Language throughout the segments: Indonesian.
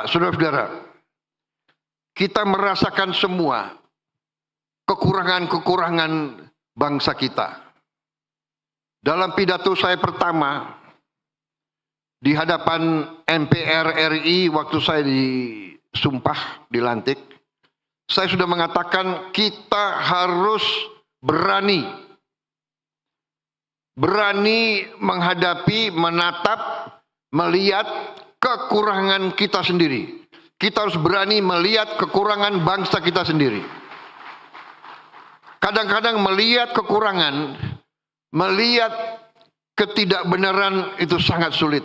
Saudara-saudara, kita merasakan semua kekurangan-kekurangan bangsa kita. Dalam pidato saya pertama di hadapan MPR RI waktu saya disumpah, dilantik, saya sudah mengatakan kita harus berani menghadapi, menatap, melihat kekurangan kita sendiri. Kita harus berani melihat kekurangan bangsa kita sendiri. Kadang-kadang melihat kekurangan, melihat ketidakbenaran itu sangat sulit.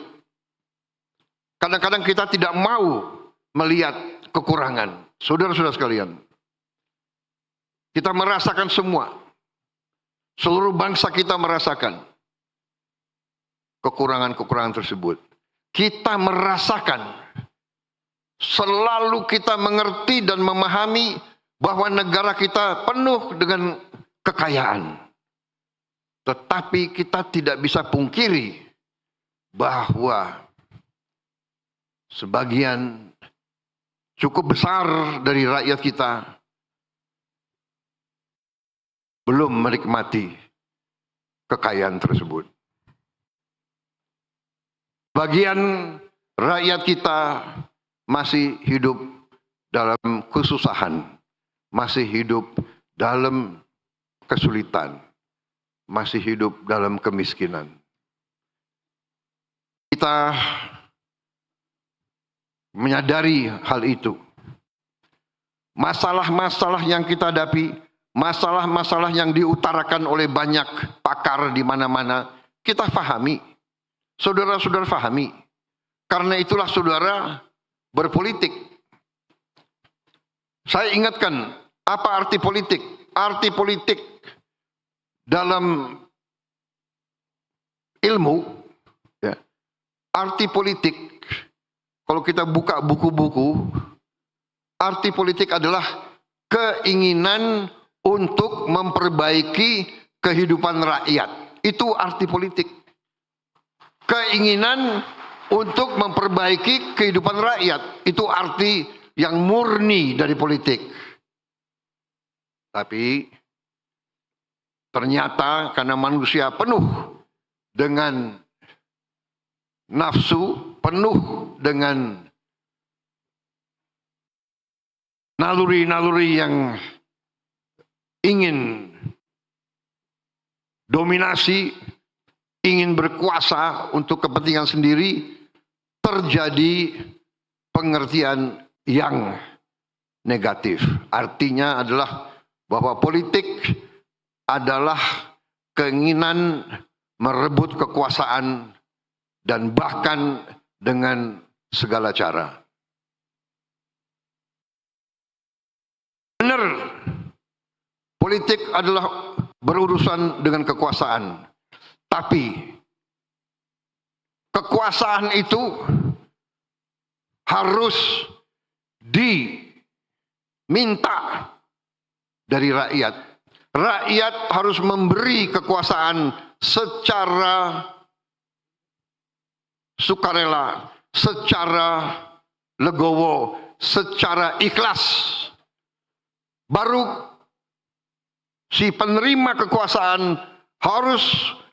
Kadang-kadang kita tidak mau melihat kekurangan. Saudara-saudara sekalian, kita merasakan semua. Seluruh bangsa kita merasakan kekurangan-kekurangan tersebut. Kita merasakan, selalu kita mengerti dan memahami bahwa negara kita penuh dengan kekayaan. Tetapi kita tidak bisa pungkiri bahwa sebagian cukup besar dari rakyat kita belum menikmati kekayaan tersebut. Bagian rakyat kita masih hidup dalam kesusahan, masih hidup dalam kesulitan, masih hidup dalam kemiskinan. Kita menyadari hal itu. Masalah-masalah yang kita hadapi, masalah-masalah yang diutarakan oleh banyak pakar di mana-mana, kita pahami. Saudara-saudara pahami. Karena itulah saudara berpolitik. Saya ingatkan, apa arti politik? Arti politik dalam ilmu, ya, arti politik, kalau kita buka buku-buku, arti politik adalah keinginan untuk memperbaiki kehidupan rakyat. Itu arti politik. Keinginan untuk memperbaiki kehidupan rakyat. Itu arti yang murni dari politik. Tapi ternyata karena manusia penuh dengan nafsu, penuh dengan naluri-naluri yang ingin dominasi, ingin berkuasa untuk kepentingan sendiri, terjadi pengertian yang negatif. Artinya adalah bahwa politik adalah keinginan merebut kekuasaan dan bahkan dengan segala cara. Benar, politik adalah berurusan dengan kekuasaan. Tapi kekuasaan itu harus diminta dari rakyat. Rakyat harus memberi kekuasaan secara sukarela, secara legowo, secara ikhlas. Baru si penerima kekuasaan harus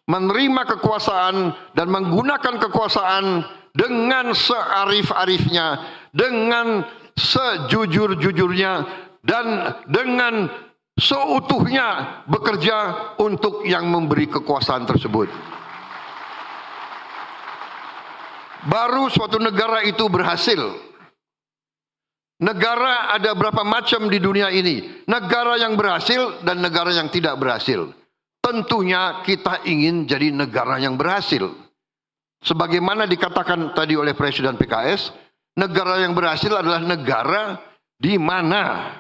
menerima kekuasaan dan menggunakan kekuasaan dengan searif-arifnya, dengan sejujur-jujurnya, dan dengan seutuhnya bekerja untuk yang memberi kekuasaan tersebut. Baru suatu negara itu berhasil. Negara ada berapa macam di dunia ini? Negara yang berhasil dan negara yang tidak berhasil. Tentunya kita ingin jadi negara yang berhasil. Sebagaimana dikatakan tadi oleh Presiden PKS, negara yang berhasil adalah negara di mana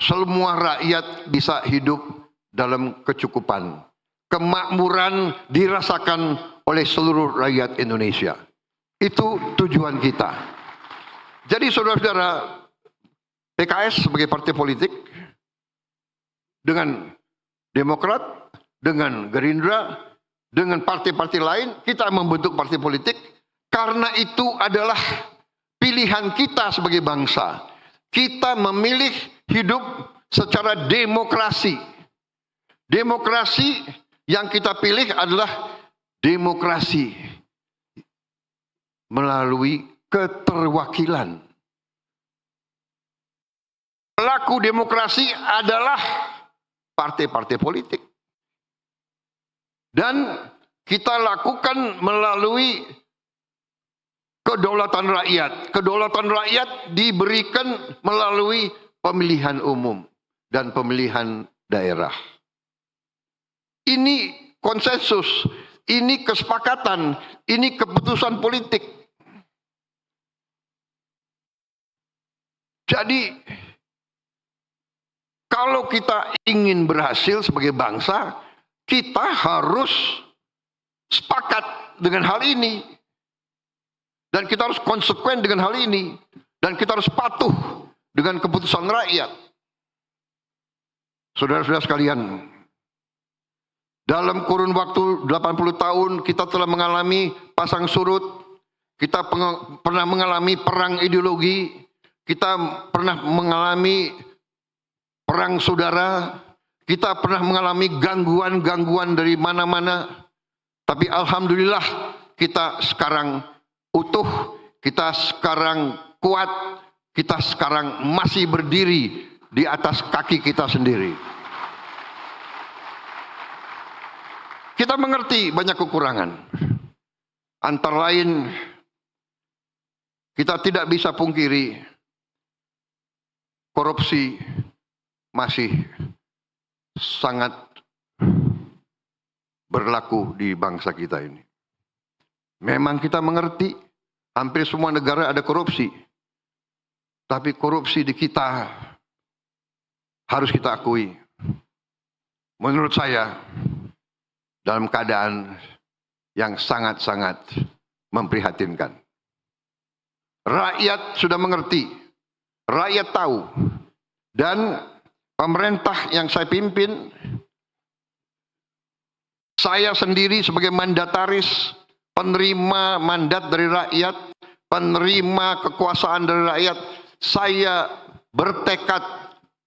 semua rakyat bisa hidup dalam kecukupan. Kemakmuran dirasakan oleh seluruh rakyat Indonesia. Itu tujuan kita. Jadi saudara-saudara, PKS sebagai partai politik dengan Demokrat, dengan Gerindra, dengan partai-partai lain, kita membentuk partai politik Karena itu adalah pilihan kita sebagai bangsa. Kita memilih hidup secara demokrasi. Demokrasi yang kita pilih adalah demokrasi melalui keterwakilan. Pelaku demokrasi adalah partai-partai politik. Dan kita lakukan melalui kedaulatan rakyat. Kedaulatan rakyat diberikan melalui pemilihan umum dan pemilihan daerah. Ini konsensus, ini kesepakatan, ini keputusan politik. Jadi, kalau kita ingin berhasil sebagai bangsa, kita harus sepakat dengan hal ini. Dan kita harus konsekuen dengan hal ini. Dan kita harus patuh dengan keputusan rakyat. Saudara-saudara sekalian, dalam kurun waktu 80 tahun kita telah mengalami pasang surut, kita pernah mengalami perang ideologi, kita pernah mengalami perang saudara, kita pernah mengalami gangguan-gangguan dari mana-mana. Tapi alhamdulillah kita sekarang utuh, kita sekarang kuat, kita sekarang masih berdiri di atas kaki kita sendiri. Kita mengerti banyak kekurangan. Antara lain, kita tidak bisa pungkiri korupsi masih sangat berlaku di bangsa kita ini. Memang kita mengerti hampir semua negara ada korupsi. Tapi korupsi di kita harus kita akui. Menurut saya, dalam keadaan yang sangat-sangat memprihatinkan. Rakyat sudah mengerti, rakyat tahu, dan pemerintah yang saya pimpin, saya sendiri sebagai mandataris, penerima mandat dari rakyat, penerima kekuasaan dari rakyat, saya bertekad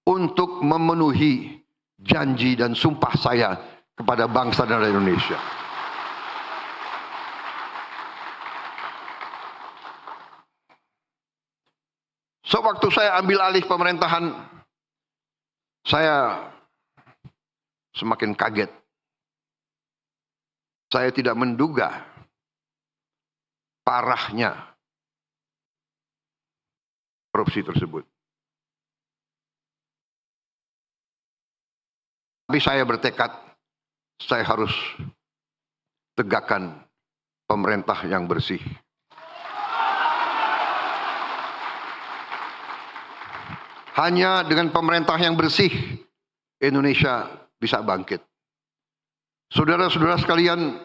untuk memenuhi janji dan sumpah saya kepada bangsa dan rakyat Indonesia. Sewaktu saya ambil alih pemerintahan, saya semakin kaget. Saya tidak menduga parahnya korupsi tersebut. Tapi saya bertekad, saya harus tegakkan pemerintah yang bersih. Hanya dengan pemerintah yang bersih, Indonesia bisa bangkit. Saudara-saudara sekalian,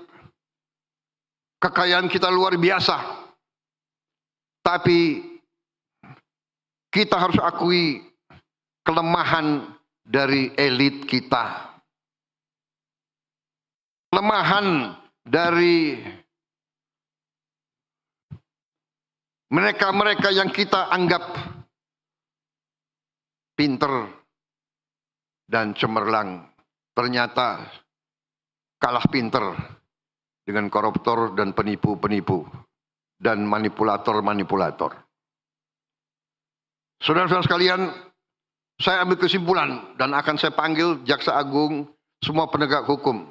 kekayaan kita luar biasa. Tapi kita harus akui kelemahan dari elit kita. Kelemahan dari mereka-mereka yang kita anggap pinter dan cemerlang, ternyata kalah pinter dengan koruptor dan penipu-penipu dan manipulator-manipulator. Saudara-saudara sekalian, saya ambil kesimpulan dan akan saya panggil Jaksa Agung, semua penegak hukum.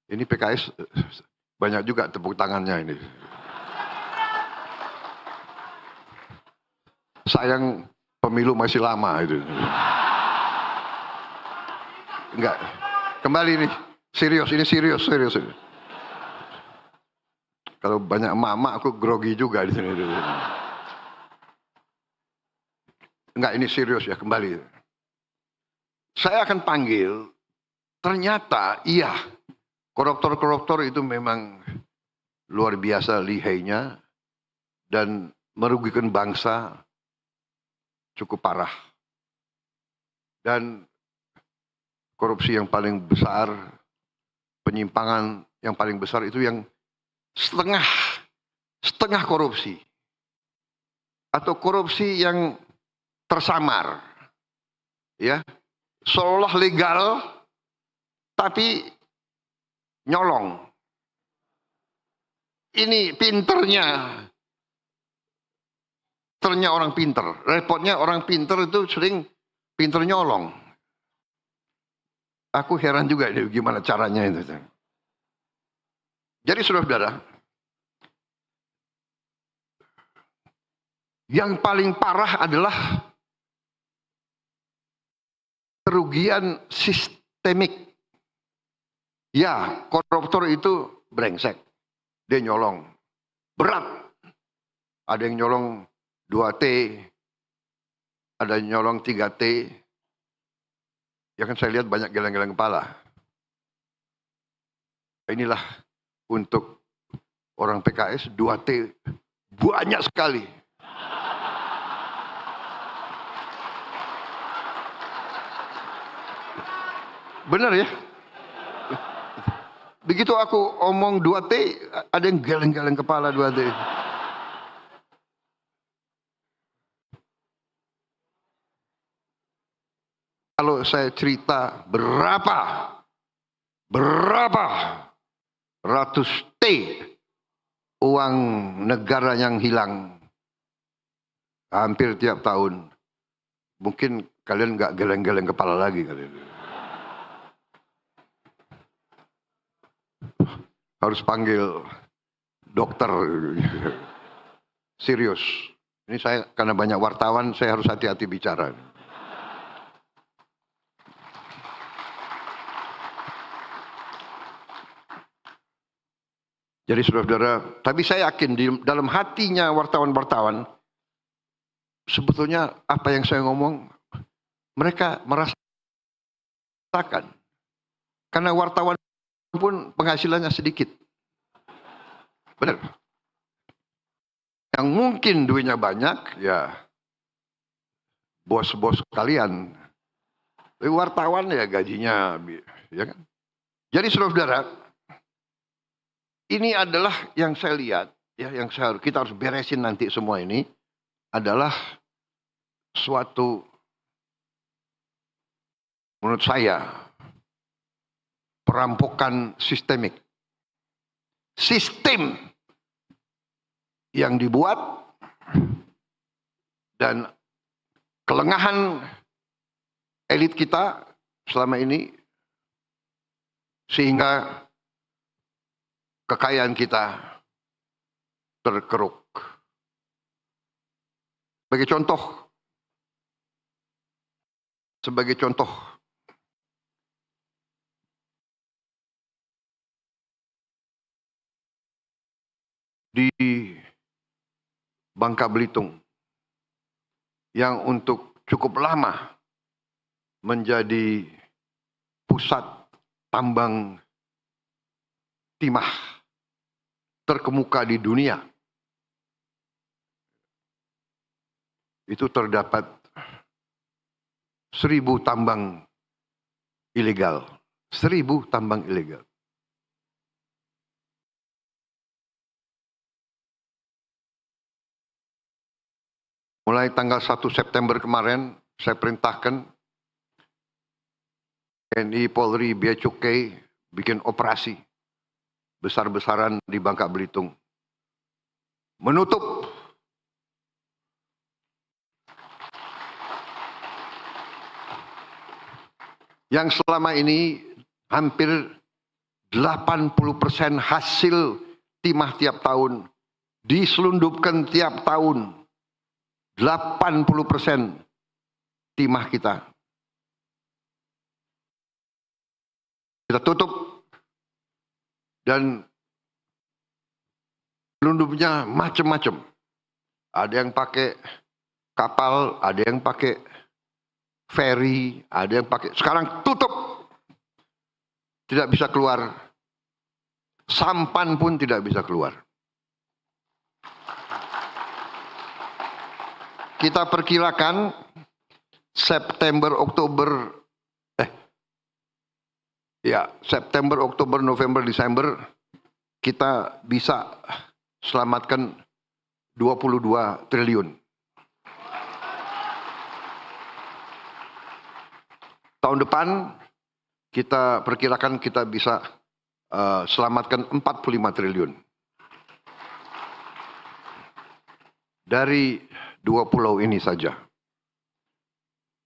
Ini PKS banyak juga tepuk tangannya ini. Sayang pemilu masih lama itu. Enggak. Kembali nih, serius, ini serius. Kalau banyak emak-emak aku grogi juga di sini. Enggak, ini serius ya, kembali. Saya akan panggil, ternyata iya, koruptor-koruptor itu memang luar biasa lihainya dan merugikan bangsa cukup parah. Dan korupsi yang paling besar, penyimpangan yang paling besar itu yang setengah korupsi. Atau korupsi yang tersamar. Ya, seolah legal tapi nyolong. Ini pinternya orang pinter. Repotnya orang pinter itu sering pinter nyolong. Aku heran juga ini gimana caranya itu. Jadi saudara-saudara, yang paling parah adalah kerugian sistemik. Ya, koruptor itu brengsek. Dia nyolong. Berat. Ada yang nyolong 2T. Ada yang nyolong 3T. Ya kan saya lihat banyak geleng-geleng kepala. Inilah untuk orang PKS 2T banyak sekali. Benar ya? Begitu aku omong 2T, ada yang geleng-geleng kepala 2T. Kalau saya cerita berapa ratus T uang negara yang hilang hampir tiap tahun, mungkin kalian nggak geleng-geleng kepala lagi kalian. Harus panggil dokter. Serius. Ini saya karena banyak wartawan, saya harus hati-hati bicara. Jadi saudara-saudara, tapi saya yakin di dalam hatinya wartawan-wartawan, sebetulnya apa yang saya ngomong, mereka merasakan. Karena wartawan pun penghasilannya sedikit. Benar. Yang mungkin duitnya banyak, ya bos-bos kalian. Tapi wartawan ya gajinya, ya kan? Jadi saudara-saudara, ini adalah yang saya lihat, ya, yang kita harus beresin nanti semua ini adalah suatu, menurut saya, perampokan sistemik. Sistem yang dibuat dan kelengahan elit kita selama ini sehingga kekayaan kita terkeruk. Sebagai contoh, di Bangka Belitung yang untuk cukup lama menjadi pusat tambang timah terkemuka di dunia, itu terdapat 1.000 tambang ilegal. 1.000 tambang ilegal. Mulai tanggal 1 September kemarin, saya perintahkan TNI, Polri, Bea Cukai bikin operasi besar-besaran di Bangka Belitung. Menutup yang selama ini hampir 80% hasil timah tiap tahun diselundupkan tiap tahun. 80% timah kita tutup. Dan selundupnya macam-macam. Ada yang pakai kapal, ada yang pakai ferry, ada yang pakai. Sekarang tutup. Tidak bisa keluar. Sampan pun tidak bisa keluar. Kita perkirakan September, Oktober, Ya, September, Oktober, November, Desember kita bisa selamatkan 22 triliun. Tahun depan kita perkirakan kita bisa selamatkan 45 triliun. Dari 2 pulau ini saja.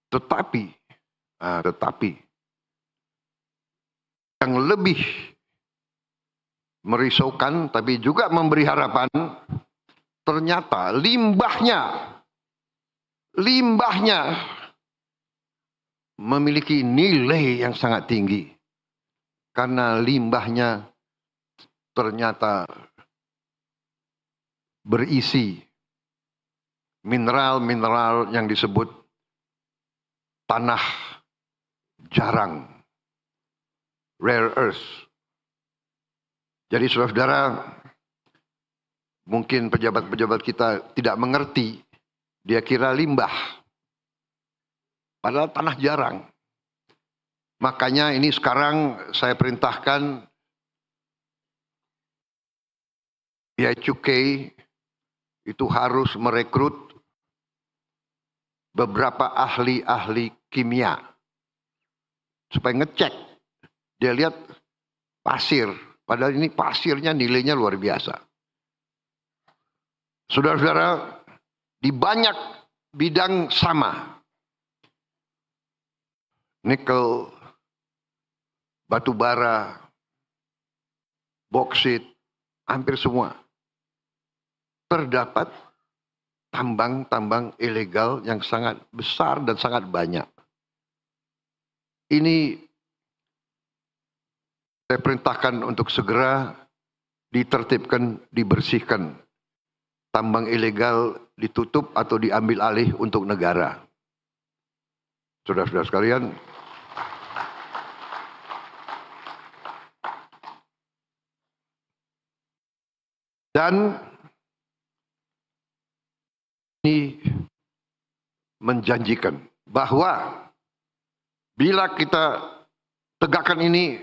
Tetapi yang lebih merisaukan tapi juga memberi harapan, ternyata limbahnya memiliki nilai yang sangat tinggi. Karena limbahnya ternyata berisi mineral-mineral yang disebut tanah jarang, rare earth. Jadi saudara-saudara, mungkin pejabat-pejabat kita tidak mengerti, dia kira limbah, padahal tanah jarang. Makanya ini sekarang saya perintahkan Bea Cukai itu harus merekrut beberapa ahli-ahli kimia supaya ngecek. Dia lihat pasir, padahal ini pasirnya nilainya luar biasa. Saudara-saudara, di banyak bidang sama. Nikel, batu bara, boksit, hampir semua. Terdapat tambang-tambang ilegal yang sangat besar dan sangat banyak. Ini saya perintahkan untuk segera ditertibkan, dibersihkan. Tambang ilegal ditutup atau diambil alih untuk negara. Saudara-saudara sekalian, dan ini menjanjikan bahwa bila kita tegakkan ini,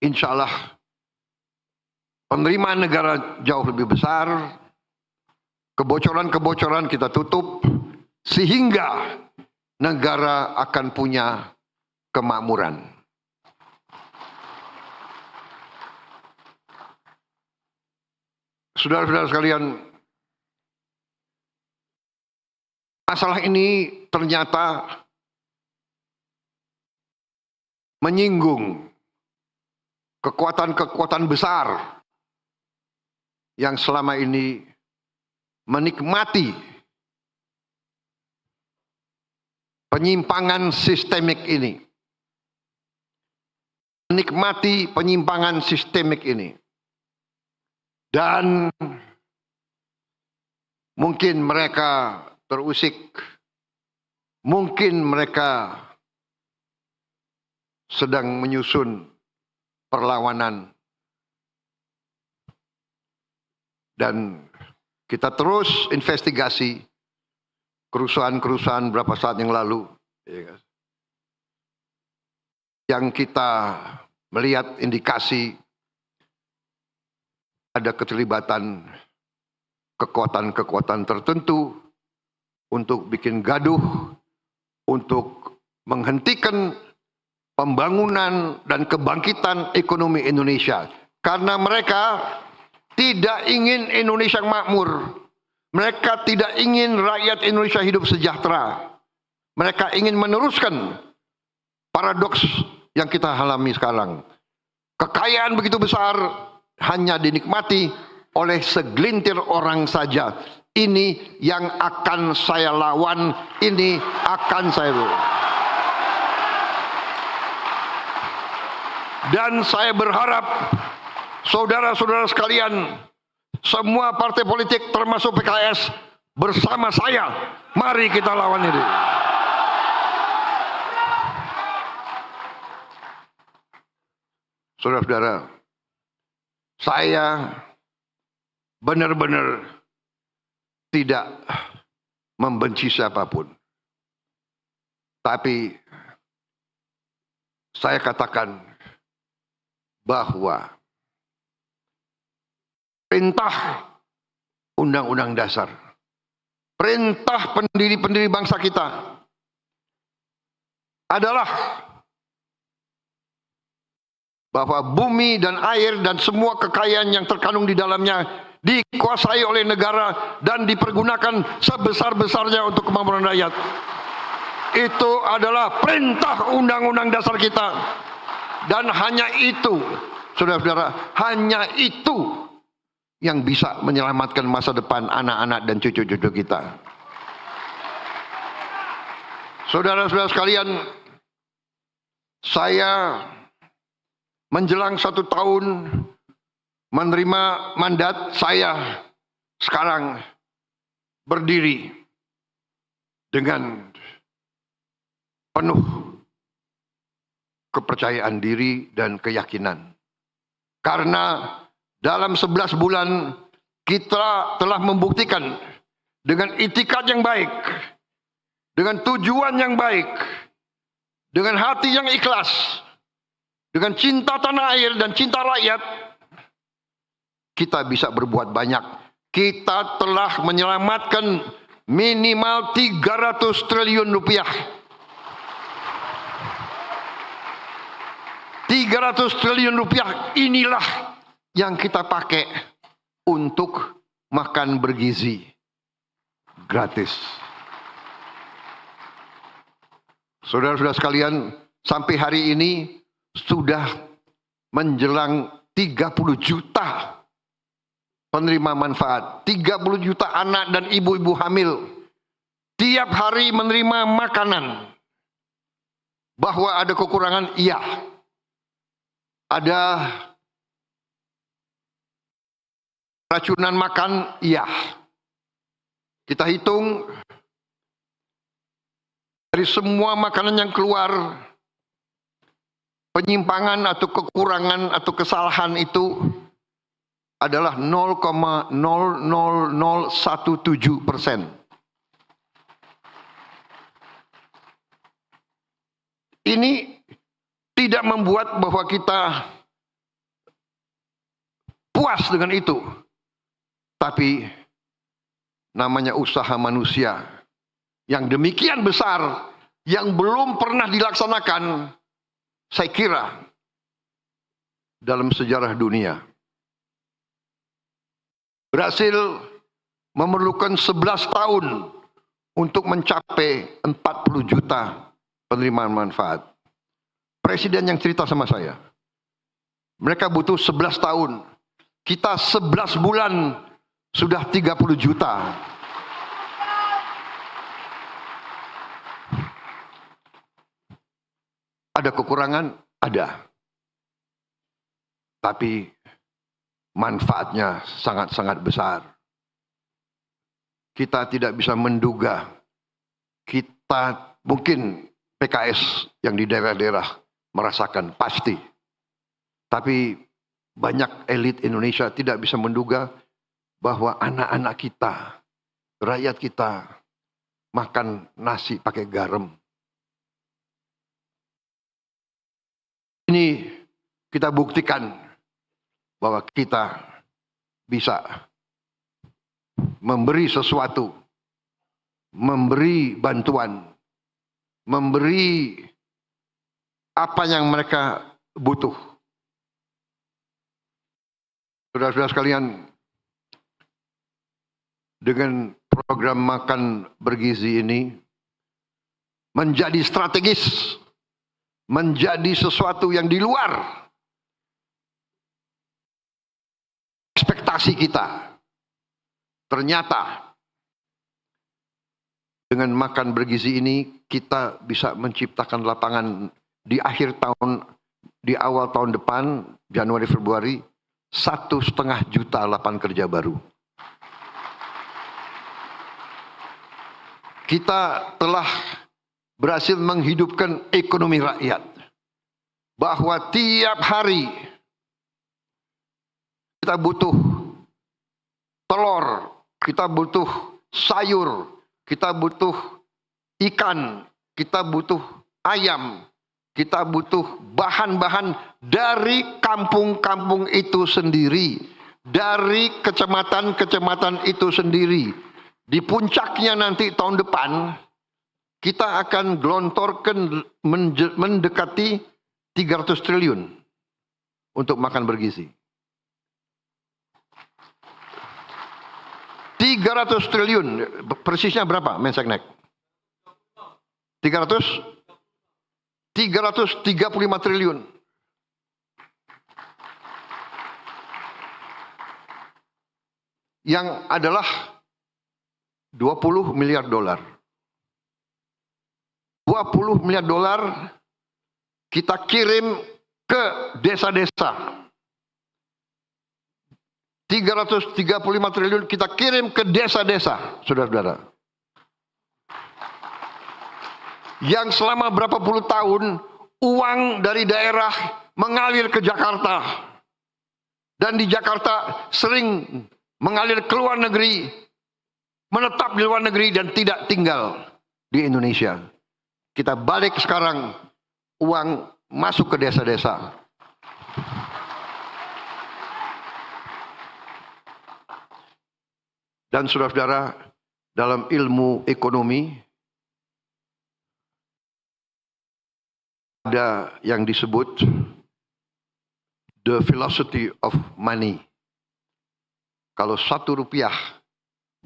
insya Allah penerimaan negara jauh lebih besar, kebocoran-kebocoran kita tutup, sehingga negara akan punya kemakmuran. Saudara-saudara sekalian, masalah ini ternyata menyinggung kekuatan-kekuatan besar yang selama ini menikmati penyimpangan sistemik ini. Menikmati penyimpangan sistemik ini. Dan mungkin mereka terusik, mungkin mereka sedang menyusun perlawanan, dan kita terus investigasi kerusuhan-kerusuhan berapa saat yang lalu, yang kita melihat indikasi ada keterlibatan kekuatan-kekuatan tertentu untuk bikin gaduh, untuk menghentikan pembangunan dan kebangkitan ekonomi Indonesia. Karena mereka tidak ingin Indonesia makmur. Mereka tidak ingin rakyat Indonesia hidup sejahtera. Mereka ingin meneruskan paradoks yang kita alami sekarang. Kekayaan begitu besar hanya dinikmati oleh segelintir orang saja. Ini yang akan saya lawan, ini akan saya lawan. Dan saya berharap saudara-saudara sekalian, semua partai politik termasuk PKS bersama saya, mari kita lawan ini. Saudara-saudara, saya benar-benar tidak membenci siapapun. Tapi saya katakan, bahwa perintah Undang-Undang Dasar, perintah pendiri-pendiri bangsa kita adalah bahwa bumi dan air dan semua kekayaan yang terkandung di dalamnya dikuasai oleh negara dan dipergunakan sebesar-besarnya untuk kemakmuran rakyat. Itu adalah perintah Undang-Undang Dasar kita. Dan hanya itu, saudara-saudara, hanya itu yang bisa menyelamatkan masa depan anak-anak dan cucu-cucu kita. Saudara-saudara sekalian, saya menjelang 1 tahun menerima mandat, saya sekarang berdiri dengan penuh kepercayaan diri dan keyakinan. Karena dalam 11 bulan kita telah membuktikan dengan itikat yang baik, dengan tujuan yang baik, dengan hati yang ikhlas, dengan cinta tanah air dan cinta rakyat, kita bisa berbuat banyak. Kita telah menyelamatkan minimal 300 triliun rupiah. 300 triliun rupiah inilah yang kita pakai untuk makan bergizi gratis. Saudara-saudara sekalian, sampai hari ini sudah menjelang 30 juta penerima manfaat. 30 juta anak dan ibu-ibu hamil tiap hari menerima makanan. Bahwa ada kekurangan, iya. Ada racunan makan, iya. Kita hitung dari semua makanan yang keluar, penyimpangan atau kekurangan atau kesalahan itu adalah 0,00017%. Ini tidak membuat bahwa kita puas dengan itu. Tapi namanya usaha manusia yang demikian besar, yang belum pernah dilaksanakan, saya kira dalam sejarah dunia. Berhasil memerlukan 11 tahun untuk mencapai 40 juta penerimaan manfaat. Presiden yang cerita sama saya, mereka butuh 11 tahun. Kita 11 bulan sudah 30 juta. Ada kekurangan? Ada. Tapi manfaatnya sangat-sangat besar. Kita tidak bisa menduga. Kita mungkin PKS yang di daerah-daerah merasakan pasti. Tapi banyak elit Indonesia tidak bisa menduga bahwa anak-anak kita, rakyat kita makan nasi pakai garam. Ini kita buktikan bahwa kita bisa memberi sesuatu, memberi bantuan, memberi apa yang mereka butuh. Saudara-saudara sekalian, dengan program makan bergizi ini menjadi strategis, menjadi sesuatu yang di luar ekspektasi kita. Ternyata dengan makan bergizi ini kita bisa menciptakan lapangan di akhir tahun, di awal tahun depan, Januari Februari, 1,5 juta lapangan kerja baru. Kita telah berhasil menghidupkan ekonomi rakyat. Bahwa tiap hari kita butuh telur, kita butuh sayur, kita butuh ikan, kita butuh ayam, Kita butuh bahan-bahan dari kampung-kampung itu sendiri, dari kecamatan-kecamatan itu sendiri. Di puncaknya nanti tahun depan, kita akan gelontorkan mendekati 300 triliun untuk makan bergizi. 300 triliun, persisnya berapa, Menseknek? 335 triliun. Yang adalah 20 miliar dolar. 20 miliar dolar kita kirim ke desa-desa. 335 triliun kita kirim ke desa-desa, saudara-saudara. Yang selama berapa puluh tahun uang dari daerah mengalir ke Jakarta. Dan di Jakarta sering mengalir ke luar negeri, menetap di luar negeri dan tidak tinggal di Indonesia. Kita balik sekarang, uang masuk ke desa-desa. Dan saudara-saudara, dalam ilmu ekonomi ada yang disebut the philosophy of money. Kalau 1 rupiah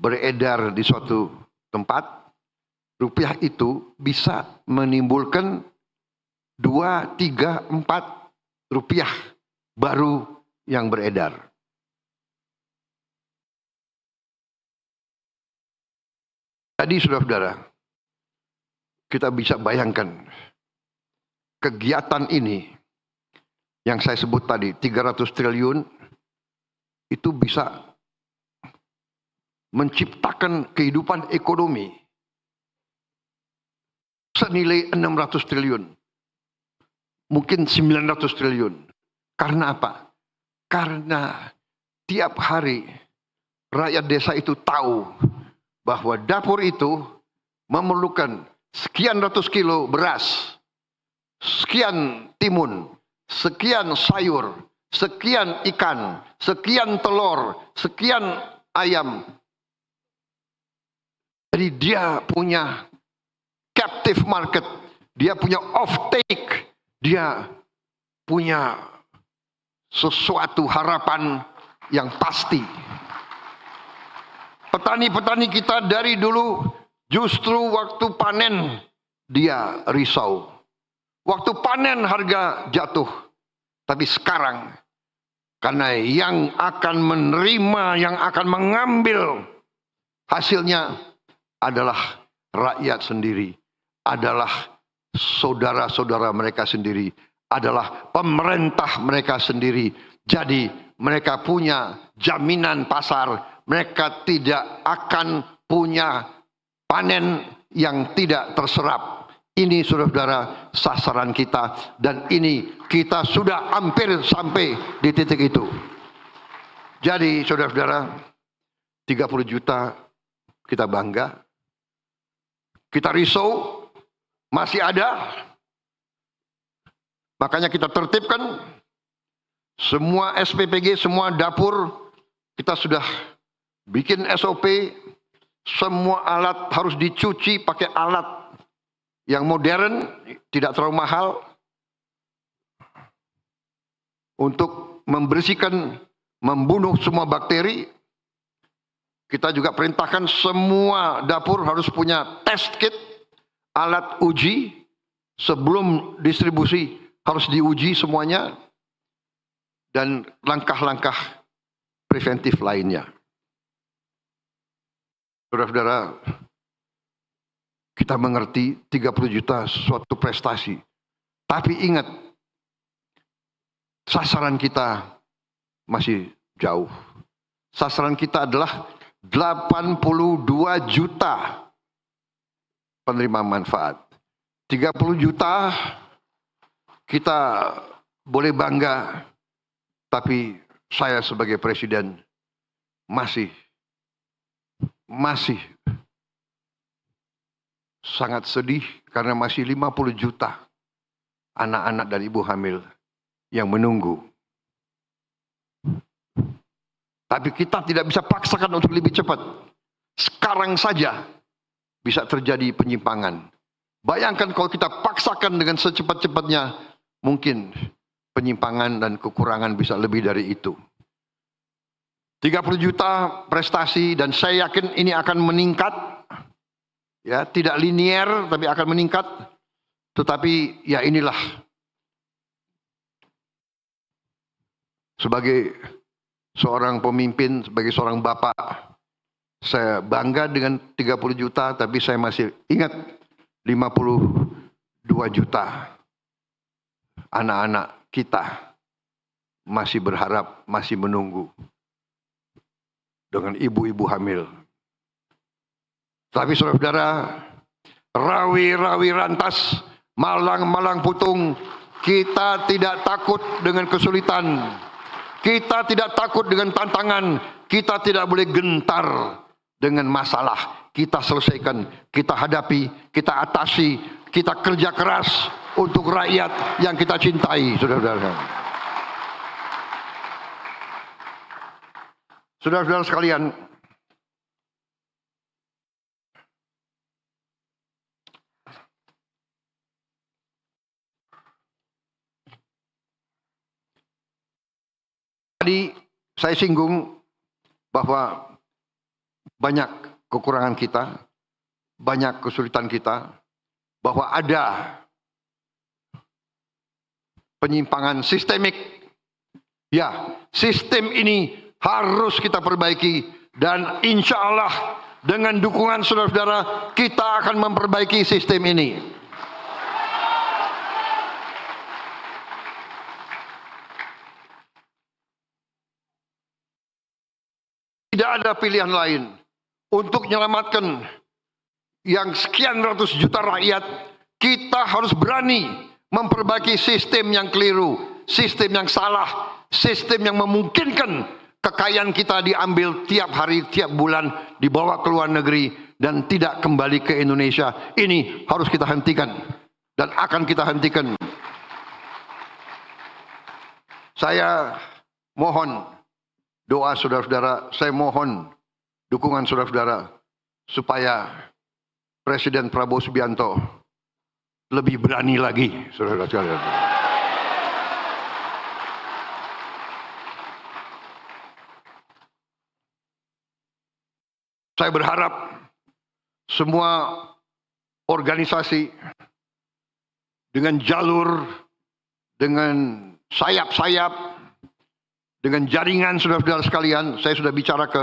beredar di suatu tempat, rupiah itu bisa menimbulkan 2, 3, 4 rupiah baru yang beredar. Jadi saudara-saudara, kita bisa bayangkan kegiatan ini yang saya sebut tadi 300 triliun itu bisa menciptakan kehidupan ekonomi senilai 600 triliun. Mungkin 900 triliun. Karena apa? Karena tiap hari rakyat desa itu tahu bahwa dapur itu memerlukan sekian ratus kilo beras, sekian timun, sekian sayur, sekian ikan, sekian telur, sekian ayam. Jadi dia punya captive market, dia punya off-take, dia punya sesuatu harapan yang pasti. Petani-petani kita dari dulu justru waktu panen dia risau. Waktu panen harga jatuh. Tapi sekarang karena yang akan menerima, yang akan mengambil hasilnya adalah rakyat sendiri, adalah saudara-saudara mereka sendiri, adalah pemerintah mereka sendiri. Jadi mereka punya jaminan pasar. Mereka tidak akan punya panen yang tidak terserap. Ini saudara-saudara sasaran kita. Dan ini kita sudah hampir sampai di titik itu. Jadi saudara-saudara 30 juta kita bangga. Kita risau masih ada. Makanya kita tertibkan semua SPPG, semua dapur kita sudah bikin SOP, semua alat harus dicuci pakai alat yang modern, tidak terlalu mahal, untuk membersihkan, membunuh semua bakteri. Kita juga perintahkan semua dapur harus punya test kit, alat uji, sebelum distribusi harus diuji semuanya, dan langkah-langkah preventif lainnya. Saudara-saudara, kita mengerti 30 juta suatu prestasi. Tapi ingat, sasaran kita masih jauh. Sasaran kita adalah 82 juta penerima manfaat. 30 juta kita boleh bangga, tapi saya sebagai presiden masih sangat sedih karena masih 50 juta anak-anak dan ibu hamil yang menunggu. Tapi kita tidak bisa paksakan untuk lebih cepat. Sekarang saja bisa terjadi penyimpangan. Bayangkan kalau kita paksakan dengan secepat-cepatnya, mungkin penyimpangan dan kekurangan bisa lebih dari itu. 30 juta prestasi, dan saya yakin ini akan meningkat. Ya, tidak linier tapi akan meningkat. Tetapi ya inilah, sebagai seorang pemimpin, sebagai seorang bapak, saya bangga dengan 30 juta, tapi saya masih ingat 52 juta anak-anak kita masih berharap, masih menunggu dengan ibu-ibu hamil. Tapi saudara-saudara, rawi-rawi rantas, malang-malang putung, kita tidak takut dengan kesulitan. Kita tidak takut dengan tantangan. Kita tidak boleh gentar dengan masalah. Kita selesaikan, kita hadapi, kita atasi, kita kerja keras untuk rakyat yang kita cintai, saudara-saudara. Saudara-saudara sekalian, tadi saya singgung bahwa banyak kekurangan kita, banyak kesulitan kita, bahwa ada penyimpangan sistemik. Ya, sistem ini harus kita perbaiki, dan insya Allah dengan dukungan saudara-saudara kita akan memperbaiki sistem ini. Tidak ada pilihan lain untuk menyelamatkan yang sekian ratus juta rakyat. Kita harus berani memperbaiki sistem yang keliru, sistem yang salah, sistem yang memungkinkan kekayaan kita diambil tiap hari, tiap bulan, dibawa ke luar negeri dan tidak kembali ke Indonesia. Ini harus kita hentikan dan akan kita hentikan. Saya mohon doa saudara-saudara, saya mohon dukungan saudara-saudara supaya Presiden Prabowo Subianto lebih berani lagi, saudara sekalian. Saya berharap semua organisasi dengan jalur, dengan sayap-sayap, dengan jaringan saudara-saudara sekalian. Saya sudah bicara ke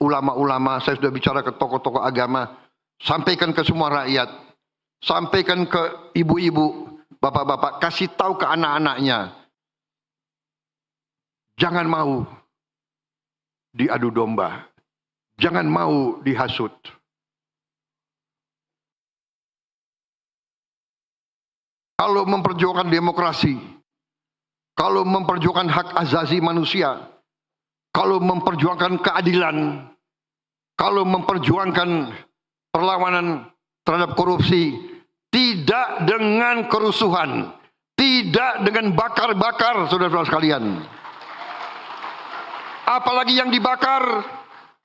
ulama-ulama, saya sudah bicara ke tokoh-tokoh agama, sampaikan ke semua rakyat, sampaikan ke ibu-ibu, bapak-bapak, kasih tahu ke anak-anaknya, jangan mau diadu domba, jangan mau dihasut. Kalau memperjuangkan demokrasi, kalau memperjuangkan hak asasi manusia, kalau memperjuangkan keadilan, kalau memperjuangkan perlawanan terhadap korupsi, tidak dengan kerusuhan, tidak dengan bakar-bakar, saudara-saudara sekalian. Apalagi yang dibakar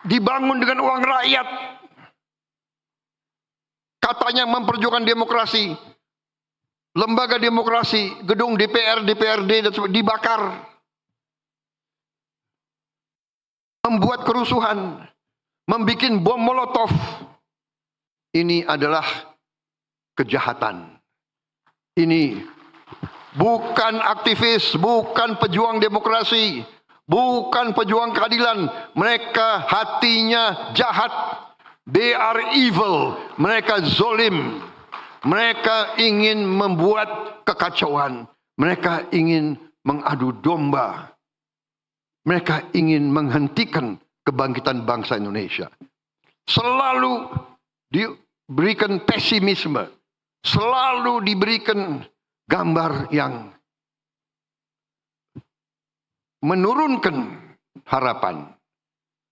dibangun dengan uang rakyat. Katanya memperjuangkan demokrasi, lembaga demokrasi, gedung DPR, DPRD dan sebagainya dibakar. Membuat kerusuhan, membuat bom molotov. Ini adalah kejahatan. Ini bukan aktivis, bukan pejuang demokrasi, bukan pejuang keadilan. Mereka hatinya jahat. They are evil. Mereka zolim. Mereka ingin membuat kekacauan. Mereka ingin mengadu domba. Mereka ingin menghentikan kebangkitan bangsa Indonesia. Selalu diberikan pesimisme. Selalu diberikan gambar yang menurunkan harapan.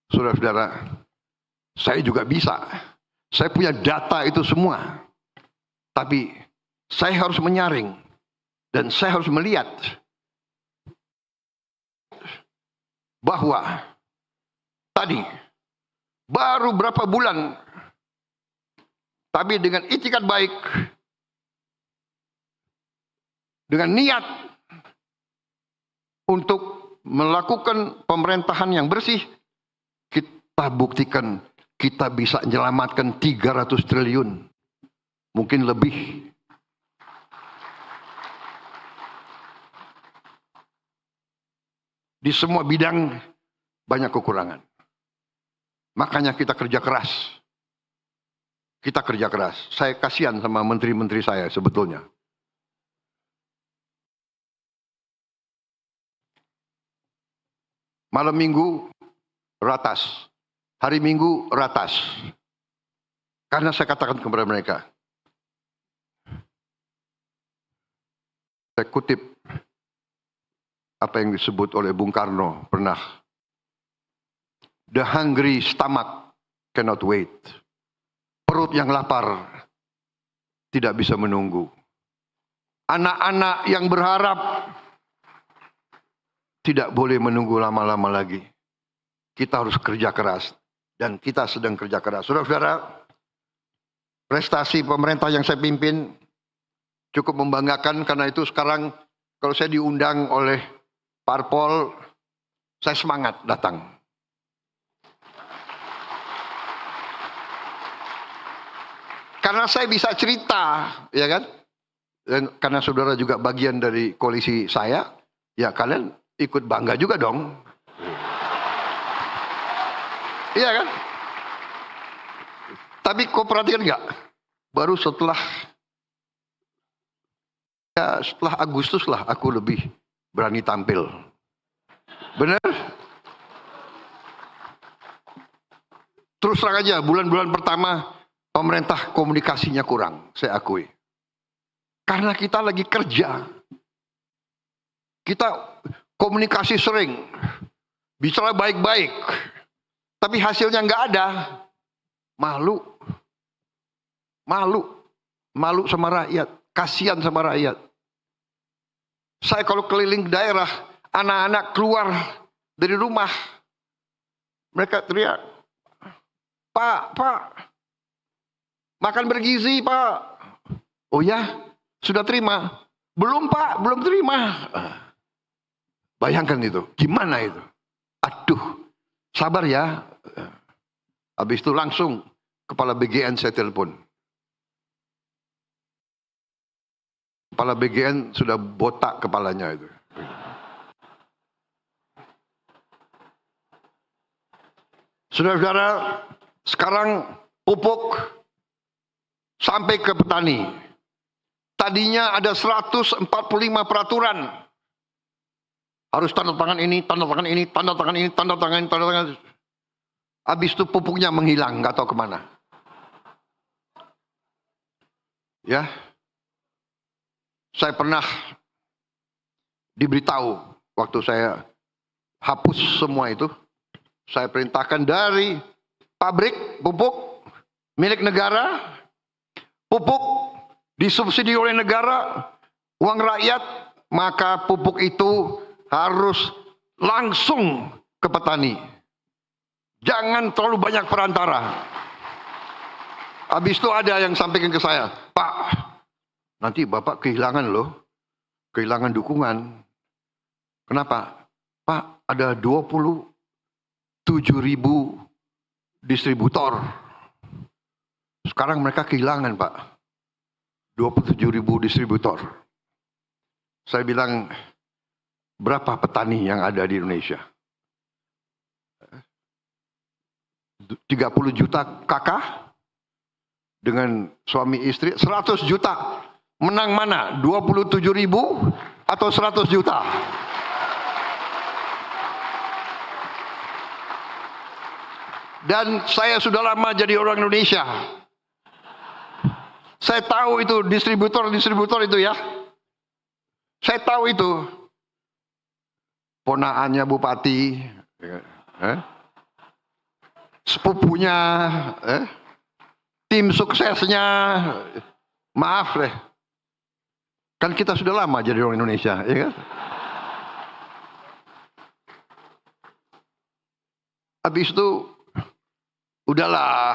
Saudara-saudara, saya juga bisa. Saya punya data itu semua. Tapi saya harus menyaring. Dan saya harus melihat bahwa tadi baru berapa bulan, tapi dengan itikat baik, dengan niat untuk melakukan pemerintahan yang bersih, kita buktikan kita bisa menyelamatkan 300 triliun, mungkin lebih. Di semua bidang banyak kekurangan. Makanya kita kerja keras. Kita kerja keras. Saya kasihan sama menteri-menteri saya sebetulnya. Malam minggu ratas. Hari minggu ratas. Karena saya katakan kepada mereka. Saya kutip apa yang disebut oleh Bung Karno pernah. The hungry stomach cannot wait. Perut yang lapar tidak bisa menunggu. Anak-anak yang berharap tidak boleh menunggu lama-lama lagi. Kita harus kerja keras. Dan kita sedang kerja keras. Saudara-saudara, prestasi pemerintah yang saya pimpin cukup membanggakan. Karena itu sekarang kalau saya diundang oleh parpol, saya semangat datang. Karena saya bisa cerita, ya kan? Dan karena saudara juga bagian dari koalisi saya, ya kalian ikut bangga juga dong. Iya kan? Tapi kau perhatikan nggak? Baru setelah Agustus lah aku lebih berani tampil. Benar? Terus terang aja, bulan-bulan pertama pemerintah komunikasinya kurang, saya akui. Karena kita lagi kerja. Kita komunikasi sering, bicara baik-baik, tapi hasilnya nggak ada. Malu sama rakyat, kasihan sama rakyat. Saya kalau keliling daerah, anak-anak keluar dari rumah, mereka teriak, Pak, makan bergizi, Pak. Oh ya, sudah terima? Belum, Pak, belum terima. Bayangkan itu, gimana itu? Aduh, sabar ya. Habis itu langsung kepala BGN saya telepon. Kepala BGN sudah botak kepalanya itu. Saudara-saudara, sekarang pupuk sampai ke petani. Tadinya ada 145 peraturan. Harus tanda tangan ini, tanda tangan ini, tanda tangan ini, tanda tangan ini, tanda tangan ini. Habis itu pupuknya menghilang, nggak tahu kemana. Ya, saya pernah diberitahu waktu saya hapus semua itu, saya perintahkan dari pabrik pupuk milik negara, pupuk disubsidi oleh negara, uang rakyat, maka pupuk itu harus langsung ke petani. Jangan terlalu banyak perantara. Habis itu ada yang sampaikan ke saya, Pak, nanti Bapak kehilangan loh, kehilangan dukungan. Kenapa? Pak, ada 27.000 distributor. Sekarang mereka kehilangan, Pak. 27.000 distributor. Saya bilang, berapa petani yang ada di Indonesia? 30 juta kakak dengan suami istri, 100 juta. Menang mana? 27.000 atau 100 juta? Dan saya sudah lama jadi orang Indonesia. Saya tahu itu distributor itu ya. Saya tahu itu. Ponakannya bupati, sepupunya, tim suksesnya, maaf deh. Kan kita sudah lama jadi orang Indonesia, ya kan? Habis itu, udahlah,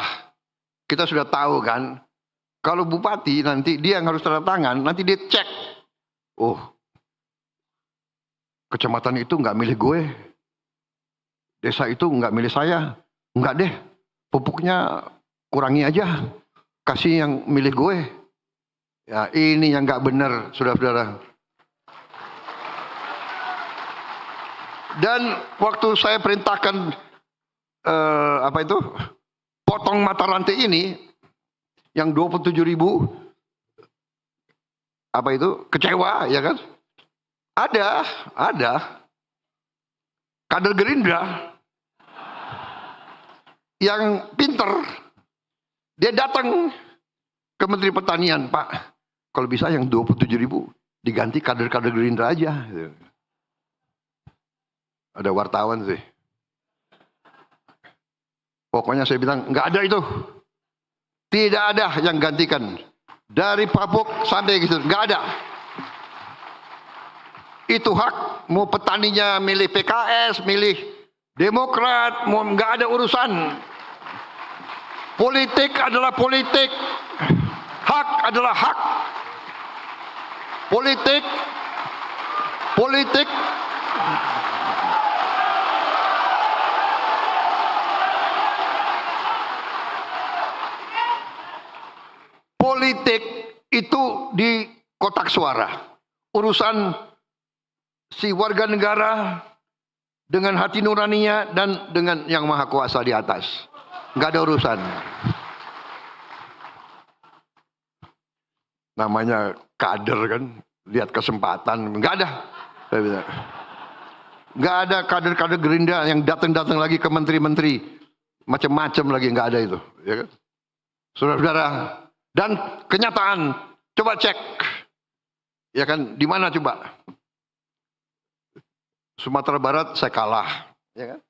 kita sudah tahu kan, kalau bupati nanti dia yang harus tanda tangan, nanti dia cek, oh, kecamatan itu nggak milih gue, desa itu nggak milih saya, nggak deh, pupuknya kurangi aja, kasih yang milih gue. Ya ini yang nggak benar, saudara-saudara. Dan waktu saya perintahkan potong mata rantai ini, yang 27.000 kecewa, ya kan? Ada kader Gerindra yang pinter, dia datang ke Menteri Pertanian, Pak, kalau bisa yang 27.000 diganti kader-kader Gerindra aja. Ada wartawan sih. Pokoknya saya bilang, nggak ada itu. Tidak ada yang gantikan. Dari Papuk sampai gitu, nggak ada. Itu hak, mau petaninya milih PKS, milih Demokrat, mau nggak ada urusan. Politik adalah politik. Hak adalah hak. Politik itu di kotak suara. Urusan si warga negara dengan hati nuraninya dan dengan yang maha kuasa di atas. Nggak ada urusan. Namanya kader kan, lihat kesempatan, nggak ada. Nggak ada kader-kader Gerindra yang datang-datang lagi ke menteri-menteri, macam-macam lagi, nggak ada itu, ya kan? Saudara-saudara, dan kenyataan, coba cek, ya kan, di mana coba? Sumatera Barat saya kalah, ya kan?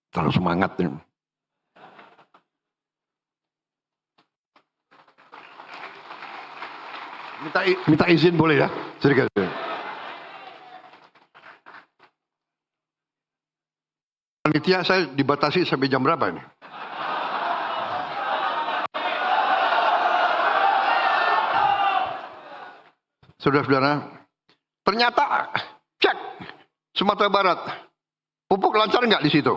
Terlalu semangat nih. Minta izin boleh ya? Sedikit. Panitia saya dibatasi sampai jam berapa nih? Saudara-saudara, ternyata cek Sumatera Barat, pupuk lancar nggak di situ?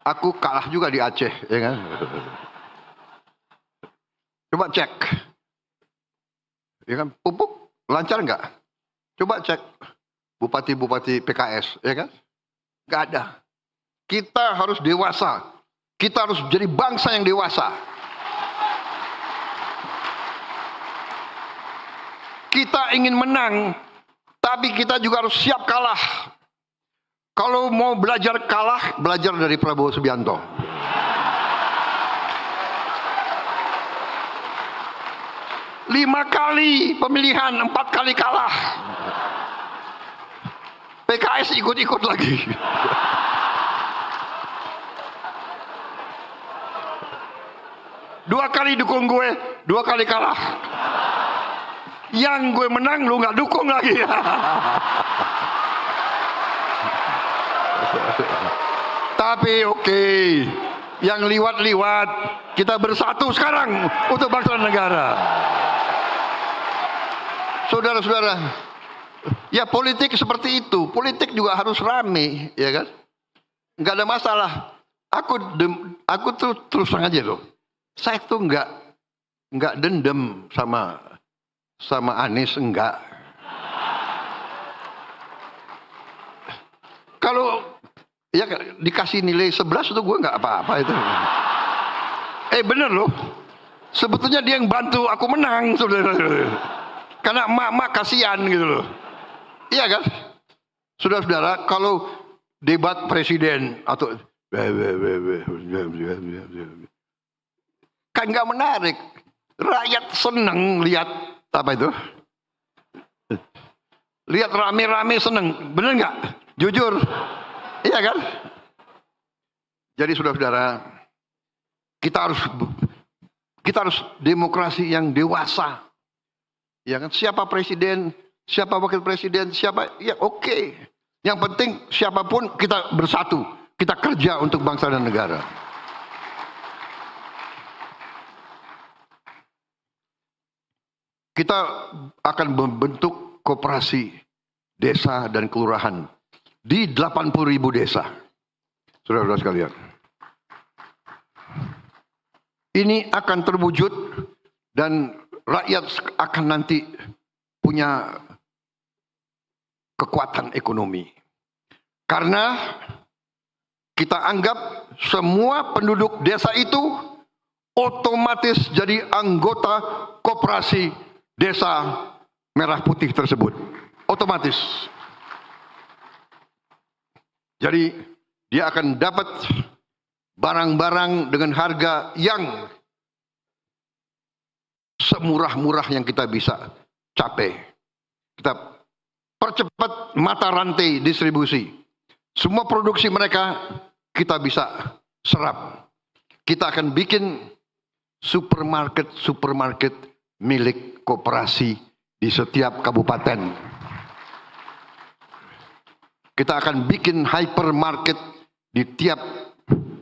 Aku kalah juga di Aceh, ya kan? Coba cek, ya kan? Pupuk lancar nggak? Coba cek bupati-bupati PKS, ya kan? Nggak ada. Kita harus dewasa. Kita harus jadi bangsa yang dewasa. Kita ingin menang, tapi kita juga harus siap kalah. Kalau mau belajar kalah, belajar dari Prabowo Subianto. Lima kali pemilihan, 4 kali kalah. PKS ikut-ikut lagi. Dua kali dukung gue, 2 kali kalah. Yang gue menang, lu nggak dukung lagi. Tapi oke, yang liwat-liwat, kita bersatu sekarang untuk bangsa dan negara. Saudara-saudara, ya politik seperti itu, politik juga harus rame, ya kan? Nggak ada masalah. Aku tuh terus terang aja loh, saya tuh nggak dendam sama Anies, enggak. Kalau ya dikasih nilai 11 itu gue nggak apa-apa itu. Bener loh. Sebetulnya dia yang bantu aku menang, saudara. Karena emak-emak kasihan gitu loh. Iya kan? Saudara-saudara, kalau debat presiden atau kan nggak menarik. Rakyat seneng lihat apa itu? Lihat rame-rame seneng, bener nggak? Jujur, iya kan? Jadi saudara-saudara, kita harus demokrasi yang dewasa. Ya kan, siapa presiden, siapa wakil presiden, siapa, ya oke. Yang penting siapapun kita bersatu, kita kerja untuk bangsa dan negara. Kita akan membentuk koperasi desa dan kelurahan di 80.000 desa. Saudara-saudara sekalian. Ini akan terwujud dan rakyat akan nanti punya kekuatan ekonomi. Karena kita anggap semua penduduk desa itu otomatis jadi anggota koperasi desa merah putih tersebut. Otomatis. Jadi dia akan dapat barang-barang dengan harga yang semurah-murah yang kita bisa capai. Kita percepat mata rantai distribusi. Semua produksi mereka kita bisa serap. Kita akan bikin supermarket milik koperasi di setiap kabupaten. Kita akan bikin hypermarket di tiap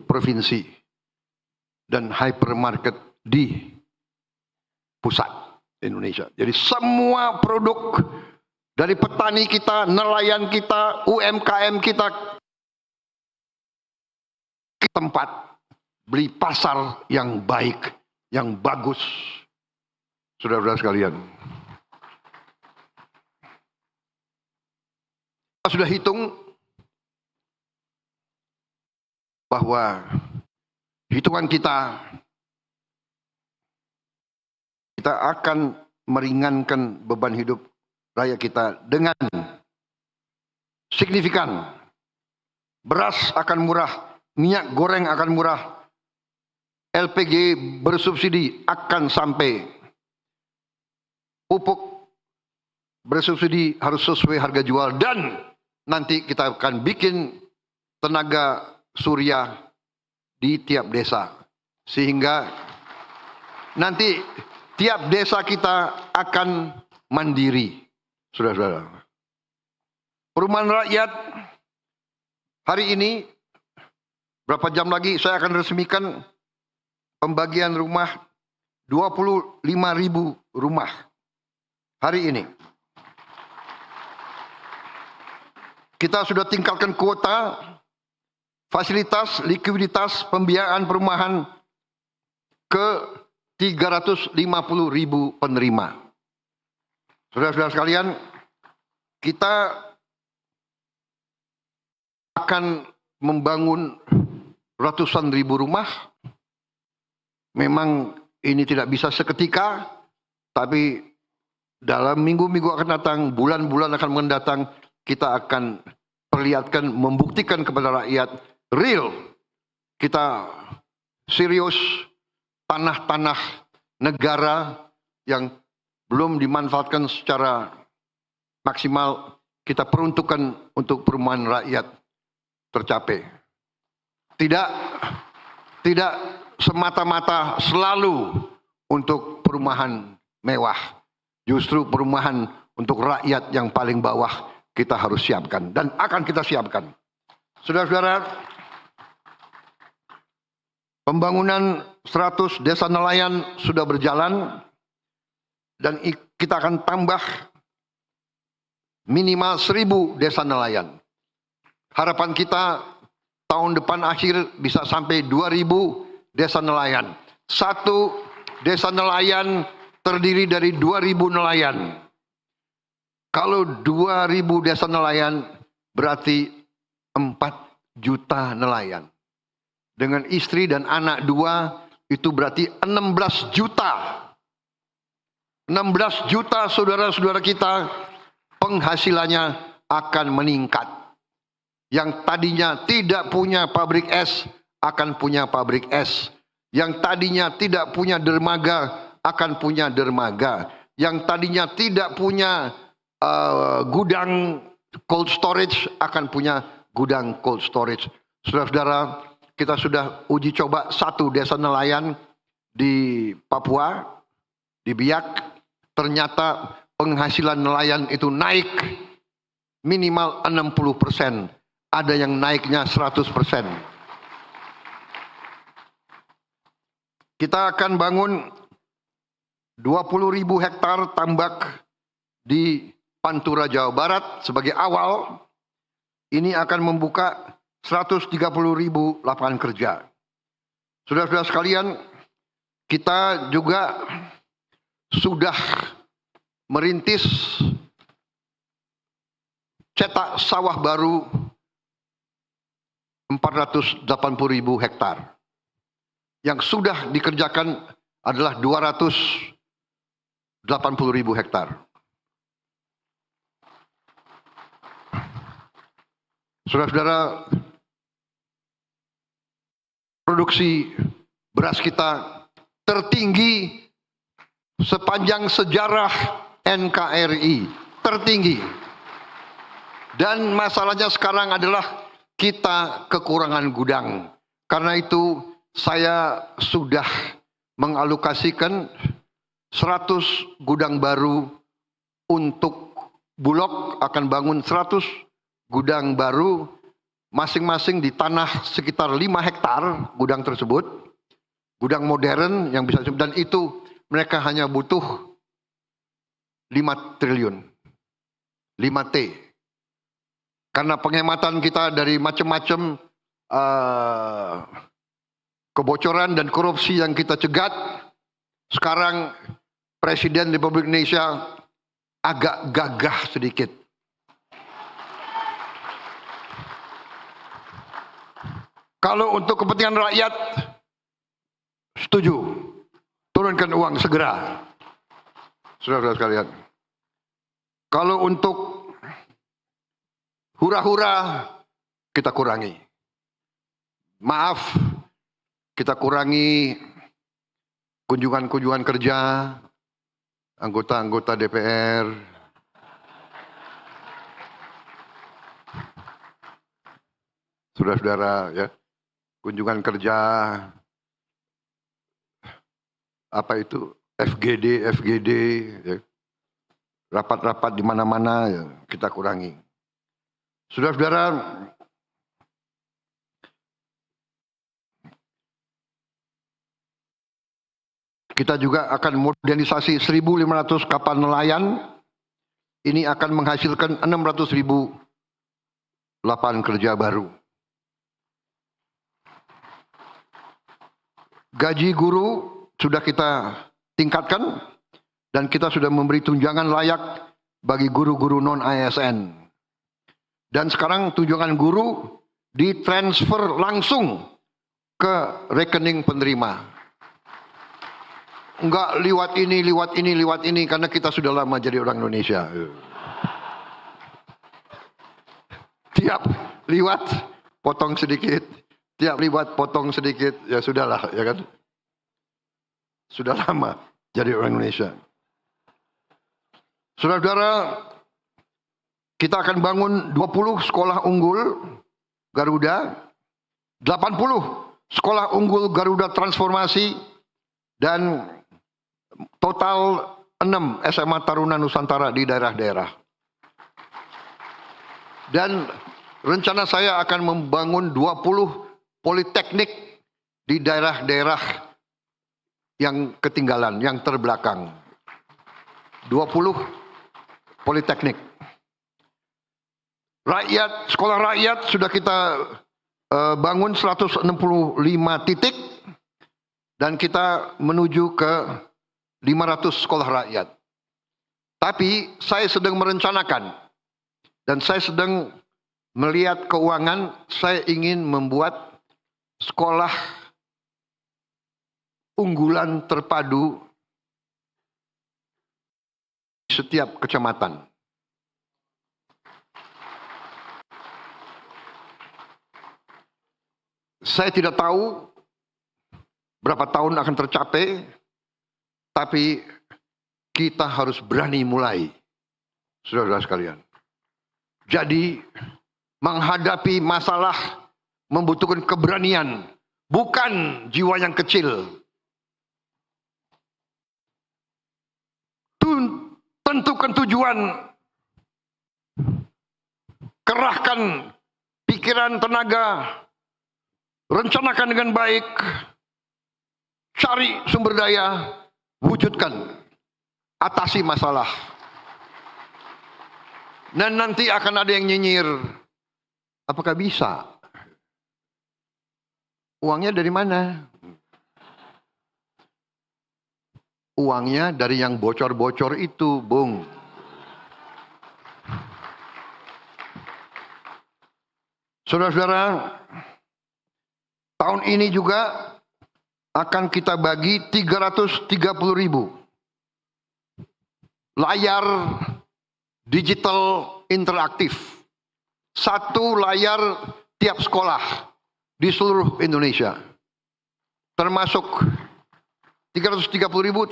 provinsi dan hypermarket di pusat Indonesia. Jadi semua produk dari petani kita, nelayan kita, UMKM kita, tempat beli pasar yang baik, yang bagus. Saudara-saudara sekalian. Kita sudah hitung bahwa hitungan kita akan meringankan beban hidup rakyat kita dengan signifikan. Beras akan murah, minyak goreng akan murah, LPG bersubsidi akan sampai, pupuk bersubsidi harus sesuai harga jual, dan nanti kita akan bikin tenaga surya di tiap desa, sehingga nanti tiap desa kita akan mandiri. Saudara-saudara, perumahan rakyat hari ini, berapa jam lagi saya akan resmikan pembagian rumah, 25.000 rumah hari ini. Kita sudah tingkatkan kuota, fasilitas, likuiditas, pembiayaan perumahan ke 350.000 penerima. Saudara-saudara sekalian, kita akan membangun ratusan ribu rumah. Memang ini tidak bisa seketika, tapi dalam minggu-minggu akan datang, bulan-bulan akan mendatang, kita akan perlihatkan, membuktikan kepada rakyat real. Kita serius, tanah-tanah negara yang belum dimanfaatkan secara maksimal, kita peruntukkan untuk perumahan rakyat tercapai. Tidak semata-mata selalu untuk perumahan mewah. Justru perumahan untuk rakyat yang paling bawah kita harus siapkan dan akan kita siapkan. Saudara-saudara, pembangunan 100 desa nelayan sudah berjalan dan kita akan tambah minimal 1.000 desa nelayan. Harapan kita tahun depan akhir bisa sampai 2.000 desa nelayan. Satu desa nelayan terdiri dari 2.000 nelayan. Kalau 2.000 desa nelayan berarti 4 juta nelayan. Dengan istri dan anak 2 itu berarti 16 juta. 16 juta saudara-saudara kita penghasilannya akan meningkat. Yang tadinya tidak punya pabrik es akan punya pabrik es. Yang tadinya tidak punya dermaga akan punya dermaga. Yang tadinya tidak punya gudang cold storage akan punya gudang cold storage. Saudara-saudara, kita sudah uji coba satu desa nelayan di Papua, di Biak. Ternyata penghasilan nelayan itu naik minimal 60%. Ada yang naiknya 100%. Kita akan bangun 20.000 hektar tambak di Pantura, Jawa Barat sebagai awal. Ini akan membuka 130.000 lapangan kerja. Saudara-saudara sekalian, kita juga sudah merintis cetak sawah baru 480.000 hektar. Yang sudah dikerjakan adalah 280.000 hektar. Saudara-saudara, produksi beras kita tertinggi sepanjang sejarah NKRI, tertinggi. Dan masalahnya sekarang adalah kita kekurangan gudang. Karena itu saya sudah mengalokasikan 100 gudang baru untuk Bulog, akan bangun 100 gudang baru masing-masing di tanah sekitar 5 hektar gudang tersebut. Gudang modern yang bisa, dan itu mereka hanya butuh 5 triliun. 5T. Karena penghematan kita dari macam-macam kebocoran dan korupsi yang kita cegat, sekarang Presiden Republik Indonesia agak gagah sedikit. Kalau untuk kepentingan rakyat, setuju. Turunkan uang segera. Saudara-saudara sekalian. Kalau untuk hura-hura, kita kurangi. Maaf, kita kurangi kunjungan-kunjungan kerja anggota-anggota DPR. Saudara-saudara, ya, kunjungan kerja, apa itu, FGD, ya, rapat-rapat di mana-mana, ya, kita kurangi. Saudara-saudara, kita juga akan modernisasi 1.500 kapal nelayan. Ini akan menghasilkan 600.000 lapangan kerja baru. Gaji guru sudah kita tingkatkan dan kita sudah memberi tunjangan layak bagi guru-guru non-ASN. Dan sekarang tunjangan guru ditransfer langsung ke rekening penerima. Enggak liwat ini, karena kita sudah lama jadi orang Indonesia. Tiap liwat, potong sedikit. Tiap liwat, potong sedikit. Ya sudahlah, ya kan. Sudah lama jadi orang Indonesia. Saudara-saudara, kita akan bangun 20 sekolah unggul Garuda, 80 sekolah unggul Garuda transformasi, dan total 6 SMA Taruna Nusantara di daerah-daerah. Dan rencana saya akan membangun 20 politeknik di daerah-daerah yang ketinggalan, yang terbelakang. 20 politeknik. Rakyat, sekolah rakyat sudah kita bangun 165 titik dan kita menuju ke 500 sekolah rakyat. Tapi saya sedang merencanakan dan saya sedang melihat keuangan, saya ingin membuat sekolah unggulan terpadu di setiap kecamatan. Saya tidak tahu berapa tahun akan tercapai, tapi kita harus berani mulai, saudara-saudara sekalian. Jadi menghadapi masalah, membutuhkan keberanian, bukan jiwa yang kecil. Tentukan tujuan, kerahkan pikiran, tenaga, rencanakan dengan baik, cari sumber daya, wujudkan, atasi masalah. Dan nanti akan ada yang nyinyir, apakah bisa? Uangnya dari mana? Uangnya dari yang bocor-bocor itu, Bung. Saudara-saudara, tahun ini juga akan kita bagi 330.000 layar digital interaktif. Satu layar tiap sekolah di seluruh Indonesia. Termasuk 330.000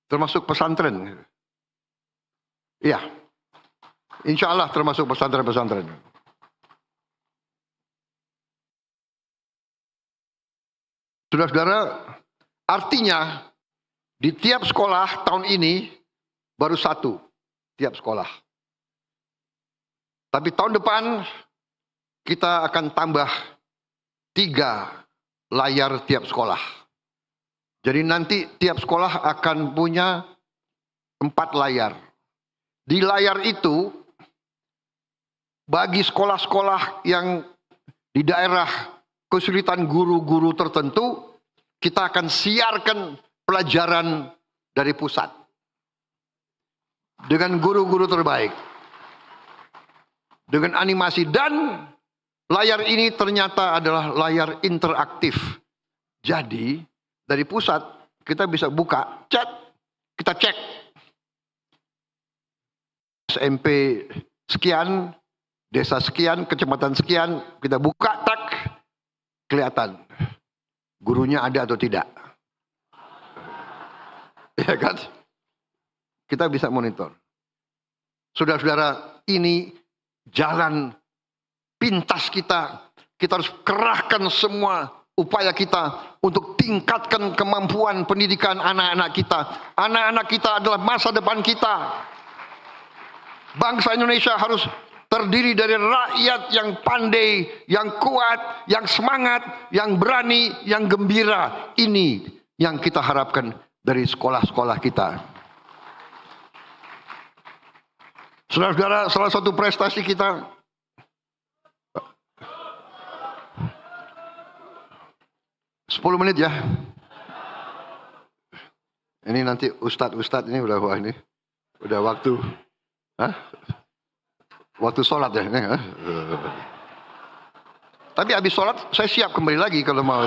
termasuk pesantren. Iya. Insya Allah termasuk pesantren-pesantren. Saudara-saudara, artinya di tiap sekolah tahun ini baru satu tiap sekolah. Tapi tahun depan kita akan tambah 3 layar tiap sekolah. Jadi nanti tiap sekolah akan punya 4 layar. Di layar itu, bagi sekolah-sekolah yang di daerah kesulitan guru-guru tertentu, kita akan siarkan pelajaran dari pusat. Dengan guru-guru terbaik. Dengan animasi, dan layar ini ternyata adalah layar interaktif. Jadi dari pusat kita bisa buka, chat, kita cek. SMP sekian, desa sekian, kecamatan sekian, kita buka, tak, kelihatan gurunya ada atau tidak. Ya kan? Kita bisa monitor. Saudara-saudara, ini jalan pintas kita. Kita harus kerahkan semua upaya kita untuk tingkatkan kemampuan pendidikan anak-anak kita. Anak-anak kita adalah masa depan kita. Bangsa Indonesia harus terdiri dari rakyat yang pandai, yang kuat, yang semangat, yang berani, yang gembira. Ini yang kita harapkan dari sekolah-sekolah kita. Saudara-saudara, salah satu prestasi kita, 10 menit ya. Ini nanti ustadz ini udah, wah ini udah waktu, waktu sholat ya. Tapi habis sholat saya siap kembali lagi kalau mau.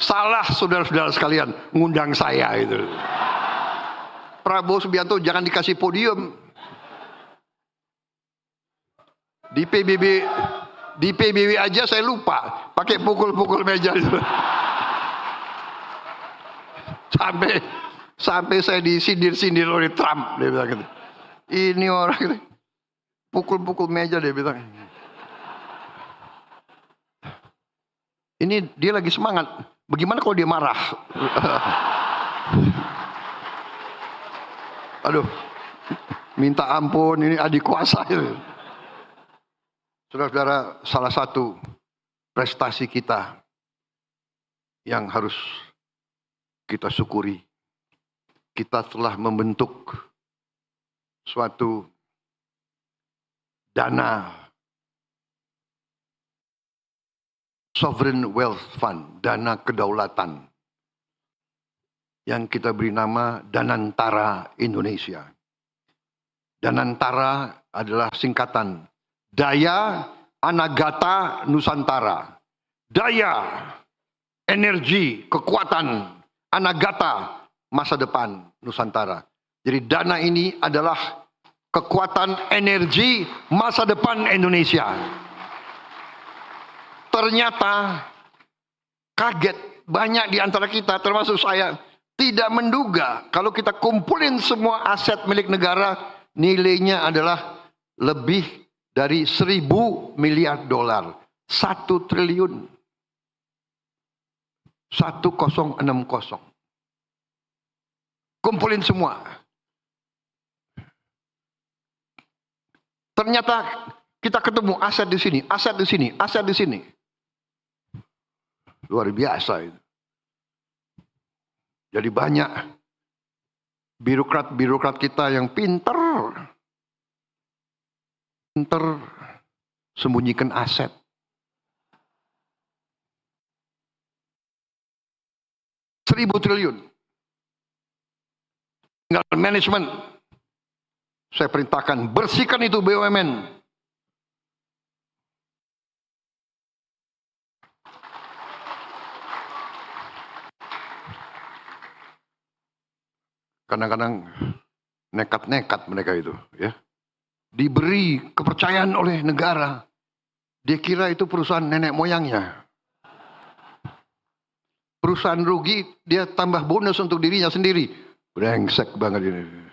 Salah saudara-saudara sekalian ngundang saya itu. Prabowo Subianto jangan dikasih podium. Di PBB aja saya lupa pakai pukul-pukul meja itu. Sampai saya disindir-sindir oleh Trump, dia bilang gitu. Ini orang gitu, pukul-pukul meja, dia bilang. Ini dia lagi semangat. Bagaimana kalau dia marah? Aduh, minta ampun, ini adik kuasa. Saudara-saudara, salah satu prestasi kita yang harus kita syukuri, kita telah membentuk suatu dana Sovereign Wealth Fund, dana kedaulatan, yang kita beri nama Danantara Indonesia. Danantara adalah singkatan Daya Anagata Nusantara. Daya, energi, kekuatan, Anagata, masa depan Nusantara. Jadi dana ini adalah kekuatan energi masa depan Indonesia. Ternyata kaget banyak di antara kita, termasuk saya, tidak menduga kalau kita kumpulin semua aset milik negara, nilainya adalah lebih dari 1.000 miliar dolar. 1 triliun. 1060. Kumpulin semua. Ternyata kita ketemu aset di sini, aset di sini, aset di sini. Luar biasa itu. Jadi banyak birokrat-birokrat kita yang pinter sembunyikan aset. Seribu triliun. Tinggal manajemen. Saya perintahkan bersihkan itu BUMN. Kadang-kadang nekat-nekat mereka itu, ya. Diberi kepercayaan oleh negara. Dia kira itu perusahaan nenek moyangnya. Perusahaan rugi, dia tambah bonus untuk dirinya sendiri. Brengsek banget ini.